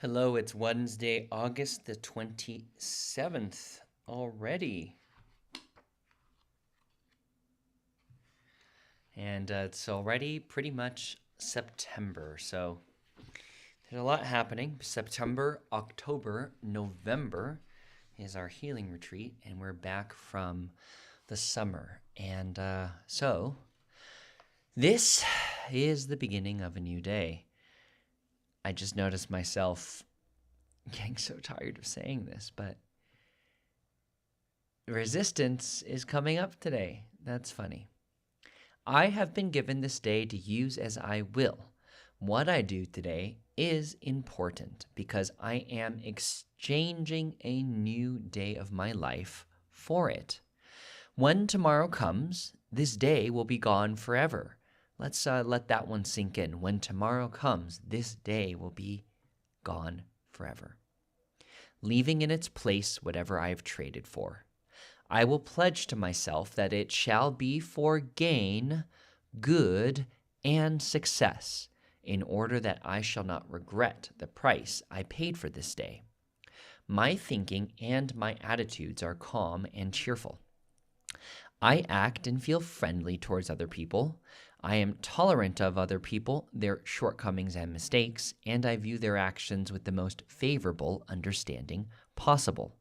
Hello, it's Wednesday, August the 27th already. And it's already pretty much September. So there's a lot happening. September, October, November is our healing retreat, and we're back from the summer. And so this is the beginning of a new day. I just noticed myself getting so tired of saying this, but resistance is coming up today. That's funny. I have been given this day to use as I will. What I do today is important because I am exchanging a new day of my life for it. When tomorrow comes, this day will be gone forever. Let's let that one sink in. When tomorrow comes, this day will be gone forever, leaving in its place whatever I have traded for. I will pledge to myself that it shall be for gain, good, and success, in order that I shall not regret the price I paid for this day. My thinking and my attitudes are calm and cheerful. I act and feel friendly towards other people. I am tolerant of other people, their shortcomings and mistakes, and I view their actions with the most favorable understanding possible.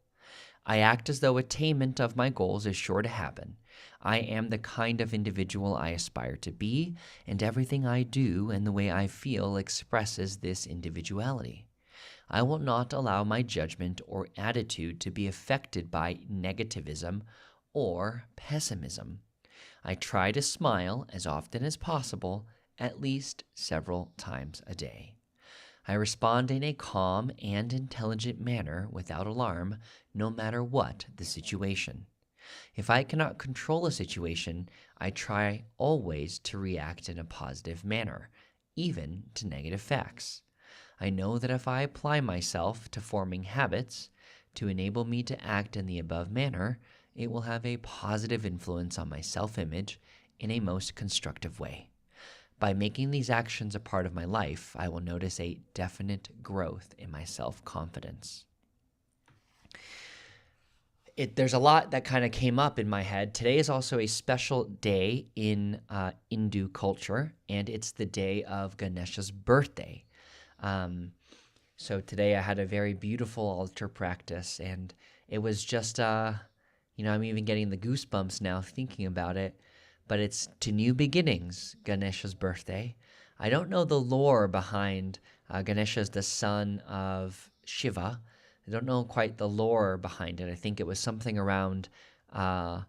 I act as though attainment of my goals is sure to happen. I am the kind of individual I aspire to be, and everything I do and the way I feel expresses this individuality. I will not allow my judgment or attitude to be affected by negativism or pessimism. I try to smile as often as possible, at least several times a day. I respond in a calm and intelligent manner without alarm, no matter what the situation. If I cannot control a situation, I try always to react in a positive manner, even to negative facts. I know that if I apply myself to forming habits to enable me to act in the above manner, it will have a positive influence on my self-image in a most constructive way. By making these actions a part of my life, I will notice a definite growth in my self-confidence. There's a lot that kind of came up in my head. Today is also a special day in Hindu culture, and it's the day of Ganesha's birthday. So today I had a very beautiful altar practice, and it was just, I'm even getting the goosebumps now thinking about it. But it's to new beginnings, Ganesha's birthday. I don't know the lore behind Ganesha is the son of Shiva. I don't know quite the lore behind it. I think it was something around, Shiva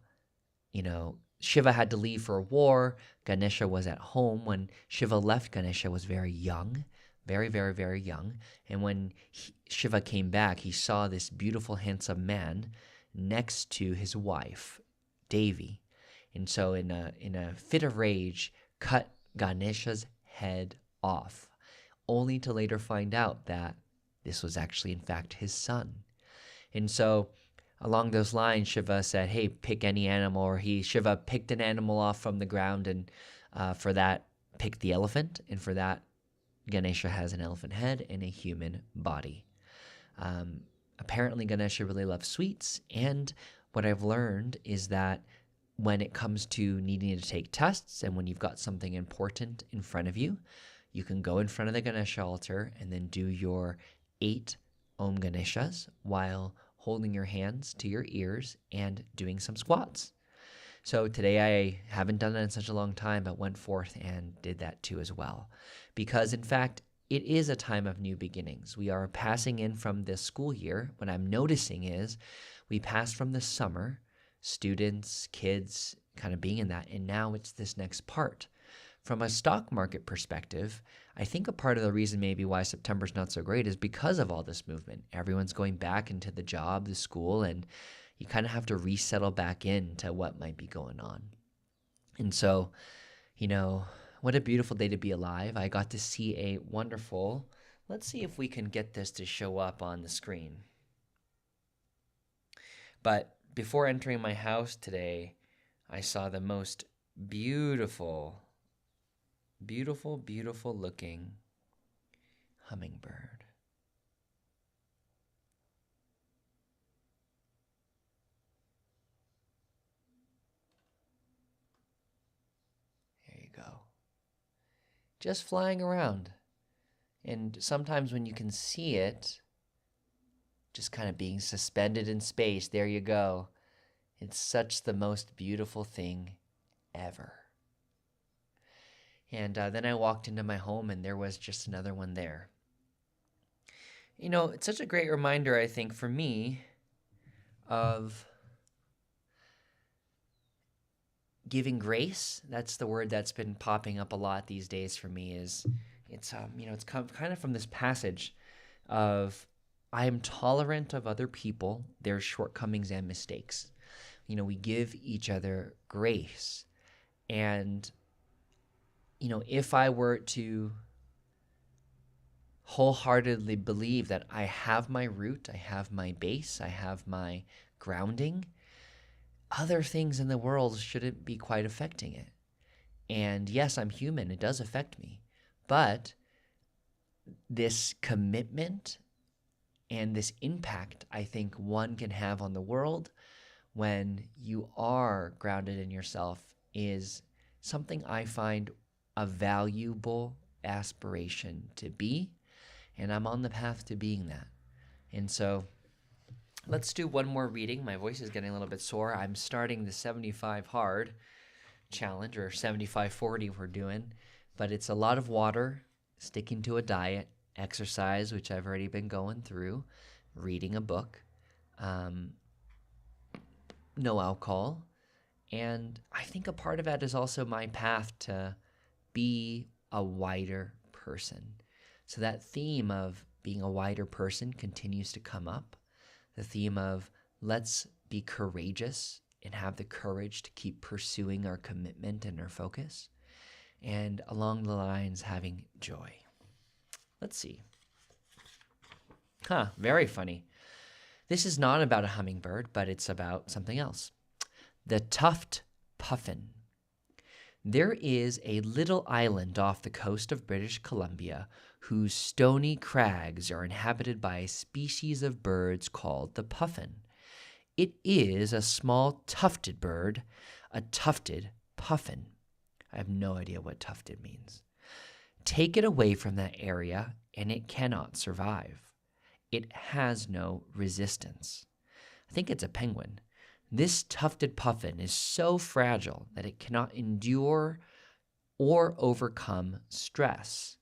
had to leave for a war. Ganesha was at home. When Shiva left, Ganesha was very young, very, very, very young. And when Shiva came back, he saw this beautiful, handsome man next to his wife, Devi. And so in a fit of rage, cut Ganesha's head off, only to later find out that this was actually, in fact, his son. And so along those lines, Shiva said, hey, pick any animal, or Shiva picked an animal off from the ground, and for that, picked the elephant, and for that, Ganesha has an elephant head and a human body. Apparently, Ganesha really loves sweets, and what I've learned is that when it comes to needing to take tests and when you've got something important in front of you, you can go in front of the Ganesha altar and then do your 8 Om Ganeshas while holding your hands to your ears and doing some squats. So today I haven't done that in such a long time, but went forth and did that too as well. Because in fact, it is a time of new beginnings. We are passing in from this school year. What I'm noticing is we passed from the summer, students, kids kind of being in that, and now it's this next part. From a stock market perspective, I think a part of the reason maybe why September's not so great is because of all this movement. Everyone's going back into the job, the school, and you kind of have to resettle back into what might be going on. And so, what a beautiful day to be alive. I got to see a wonderful, let's see if we can get this to show up on the screen. But before entering my house today, I saw the most beautiful, beautiful, beautiful looking hummingbird. just flying around. And sometimes when you can see it, just kind of being suspended in space, there you go. It's such the most beautiful thing ever. And then I walked into my home and there was just another one there. You know, it's such a great reminder, I think, for me of giving grace. That's the word that's been popping up a lot these days for me. It's kind of from this passage of I am tolerant of other people, their shortcomings and mistakes. You know, we give each other grace. And, you know, if I were to wholeheartedly believe that I have my root, I have my base, I have my grounding, other things in the world shouldn't be quite affecting it. And yes, I'm human, it does affect me. But this commitment and this impact I think one can have on the world when you are grounded in yourself is something I find a valuable aspiration to be, and I'm on the path to being that. And so let's do one more reading. My voice is getting a little bit sore. I'm starting the 75 hard challenge, or 75-40 we're doing, but it's a lot of water, sticking to a diet, exercise, which I've already been going through, reading a book, no alcohol. And I think a part of that is also my path to be a wider person. So that theme of being a wider person continues to come up. The theme of let's be courageous and have the courage to keep pursuing our commitment and our focus. And along the lines, having joy. Let's see. Very funny. This is not about a hummingbird, but it's about something else. The tuft puffin. There is a little island off the coast of British Columbia whose stony crags are inhabited by a species of birds called the puffin. It is a small tufted bird, a tufted puffin. I have no idea what tufted means. Take it away from that area and it cannot survive. It has no resistance. I think it's a penguin. This tufted puffin is so fragile that it cannot endure or overcome stress.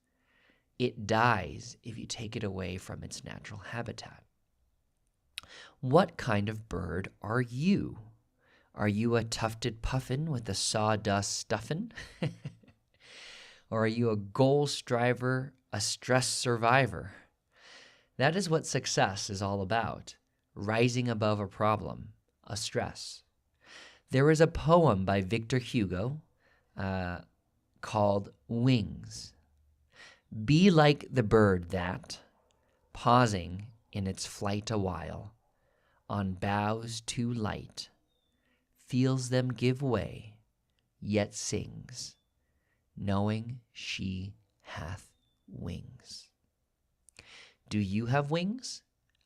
It dies if you take it away from its natural habitat. What kind of bird are you? Are you a tufted puffin with a sawdust stuffin'? Or are you a goal striver, a stress survivor? That is what success is all about, rising above a problem, a stress. There is a poem by Victor Hugo called Wings. Be like the bird that, pausing in its flight a while, on boughs too light, feels them give way, yet sings, knowing she hath wings. Do you have wings?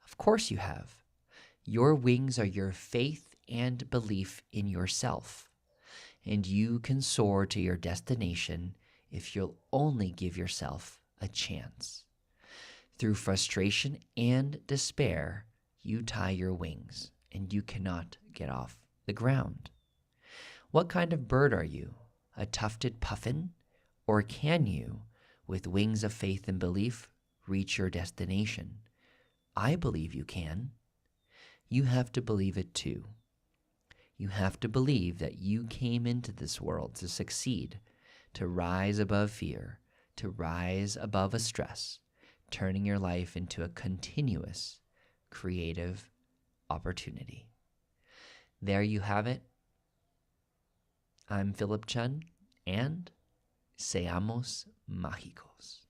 Of course you have. Your wings are your faith and belief in yourself, and you can soar to your destination if you'll only give yourself a chance. Through frustration and despair, you tie your wings, and you cannot get off the ground. What kind of bird are you? A tufted puffin? Or can you, with wings of faith and belief, reach your destination? I believe you can. You have to believe it too. You have to believe that you came into this world to succeed, to rise above fear, to rise above a stress, turning your life into a continuous, creative opportunity. There you have it. I'm Philip Chun, and seamos mágicos.